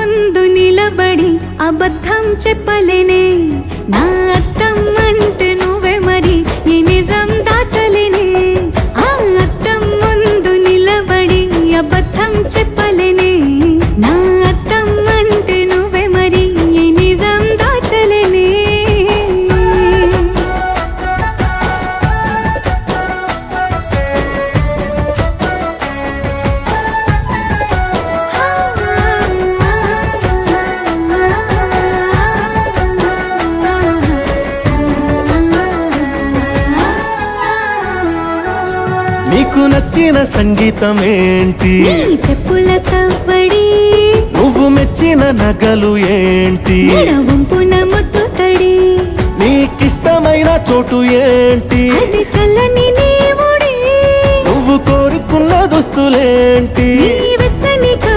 ముందు నిలబడి అబద్ధం చెప్పలేనే నా అద్దం అంటే నువ్వే మరి ఈ నిజం దాచలేనే ఆ అద్దం ముందు నిలబడి అబద్ధం చెప్పలేనే నా అద్దం అంటే నువ్వే మరి ఈ నిజం దాచలేనే నీకు నచ్చిన సంగీతం ఏంటి నీ చెప్పుల సవ్వడి నువ్వు మెచ్చిన నగలు ఏంటి వంపున ముద్దు తడి నీకిష్టమైన చోటు ఏంటి అది చల్లని నీ ఒడి నువ్వు కోరుకున్న దుస్తులేంటి నీ